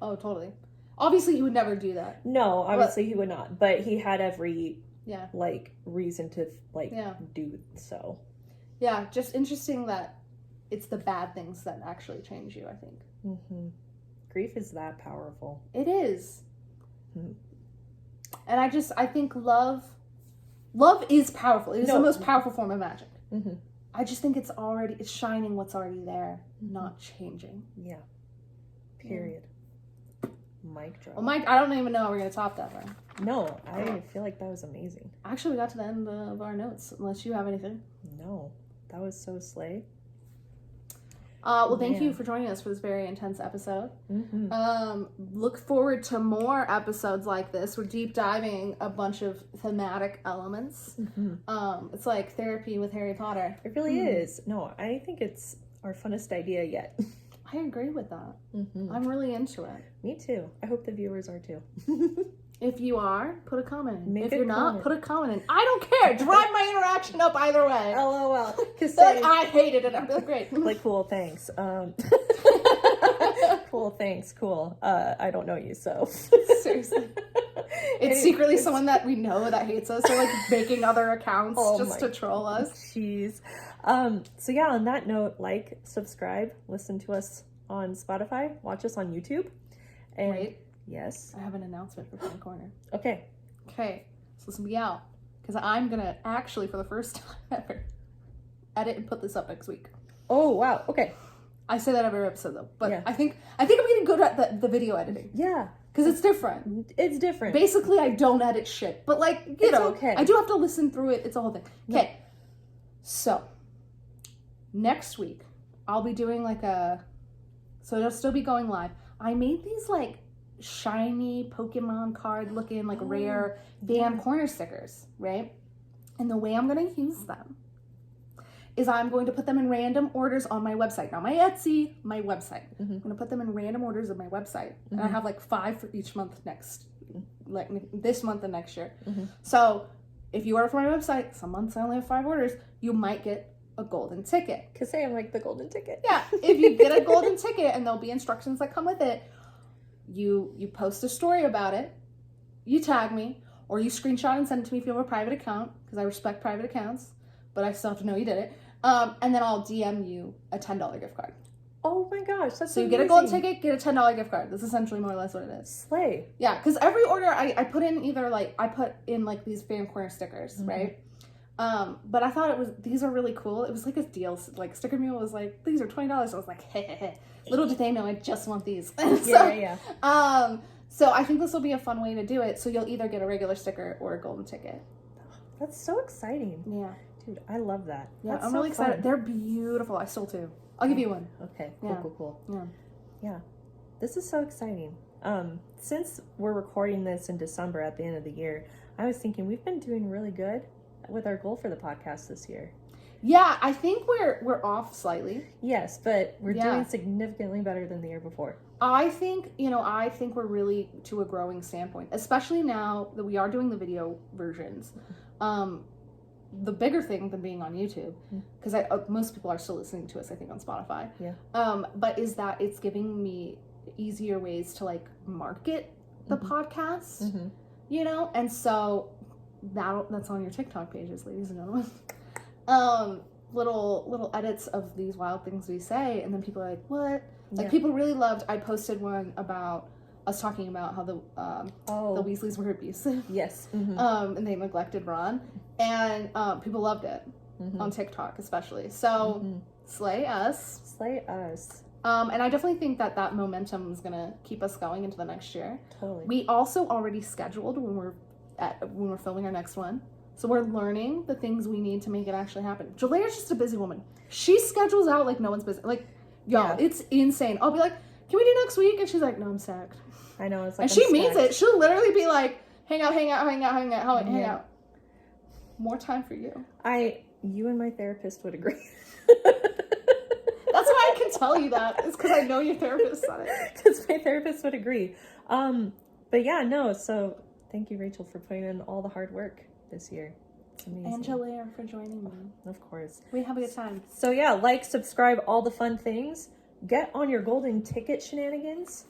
Oh, totally. Obviously, he would never do that. No, obviously he would not. But he had every, reason to, do so. Yeah, just interesting that it's the bad things that actually change you, I think. Mm-hmm. Grief is that powerful. It is. Mm-hmm. And I think love is powerful. It is the most powerful form of magic. Mm-hmm. I just think it's shining what's already there, not changing. Yeah. Period. Mic drop. Well, Mike, I don't even know how we're going to top that one. No, I feel like that was amazing. Actually, we got to the end of our notes, unless you have anything. No, that was so slay. Well, thank you for joining us for this very intense episode. Mm-hmm. Look forward to more episodes like this. We're deep diving a bunch of thematic elements. Mm-hmm. It's like therapy with Harry Potter. It really is. No, I think it's our funnest idea yet. I agree with that. Mm-hmm. I'm really into it. Me too. I hope the viewers are too. If you are, put a comment in. If you're not, put a comment in. I don't care. Drive my interaction up either way. LOL. Like, I hated it. I'm like, great. Like, cool, thanks. Cool, thanks, cool. I don't know you, so. Seriously. It's secretly someone that we know that hates us. They're like making other accounts just to troll us. Jeez. So yeah, on that note, like, subscribe, listen to us on Spotify, watch us on YouTube. And wait. Yes. I have an announcement for Fun Corner. Okay. So listen to me out. Because I'm going to actually, for the first time ever, edit and put this up next week. Oh, wow. Okay. I say that every episode, though. But yeah. I think I'm getting good at the video editing. Yeah. Because it's different. It's different. Basically, I don't edit shit. But, like, you know, okay. I do have to listen through it. It's a whole thing. Okay. No. So, next week, I'll be doing, like, so it'll still be going live. I made these, like, shiny Pokemon card looking, like, rare fan corner stickers, right? And the way I'm going to use them is I'm going to put them in random orders on my website. Not my Etsy, my website. Mm-hmm. I'm going to put them in random orders on my website. Mm-hmm. And I have like 5 for each month like this month and next year. Mm-hmm. So if you order from my website, some months I only have 5 orders, you might get a golden ticket. Because I'm like the golden ticket. Yeah. If you get a golden ticket and there'll be instructions that come with it, you post a story about it, you tag me, or you screenshot and send it to me if you have a private account, because I respect private accounts, but I still have to know you did it. And then I'll DM you a $10 gift card. Oh my gosh, that's so you get a golden ticket, get a $10 gift card. That's essentially more or less what it is. Slay. Yeah, because every order I put in either like, I put in like these fan corner stickers, mm-hmm. right? But I thought these are really cool. It was like a deal. Like Sticker Mule was like, these are $20. I was like, hey. Little did they know I just want these. Yeah. So I think this will be a fun way to do it. So you'll either get a regular sticker or a golden ticket. That's so exciting. Yeah. Dude, I love that. Yeah, That's I'm so really excited. fun. They're beautiful. I stole 2. I'll give you one. Okay, Yeah. cool. Yeah. This is so exciting. Since we're recording this in December at the end of the year, I was thinking we've been doing really good with our goal for the podcast this year. Yeah, I think we're off slightly. Yes, but we're doing significantly better than the year before. I think we're really to a growing standpoint, especially now that we are doing the video versions. The bigger thing than being on YouTube, because most people are still listening to us, I think, on Spotify. Yeah. But is that it's giving me easier ways to like market the podcast, and so that's on your TikTok pages, ladies and gentlemen. Little edits of these wild things we say, and then people are like, what? Like people really loved. I posted one about us talking about how the Weasleys were abusive. Yes. And they neglected Ron, and people loved it on TikTok especially. So slay us. And I definitely think that momentum is gonna keep us going into the next year. Totally. We also already scheduled when we're filming our next one. So we're learning the things we need to make it actually happen. Julia's just a busy woman. She schedules out like no one's busy. Like, y'all, it's insane. I'll be like, can we do next week? And she's like, no, I'm stacked. I know. It's like, and she means it. She'll literally be like, hang out. More time for you. You and my therapist would agree. That's why I can tell you that. It's because I know your therapist on it. Because my therapist would agree. But yeah, no. So thank you, Rachel, for putting in all the hard work this year. It's amazing. And Julia for joining me. Of course. We have a good time. So yeah, like, subscribe, all the fun things. Get on your golden ticket shenanigans.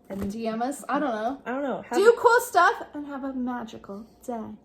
And DM us. I don't know. Do Do cool stuff and have a magical day.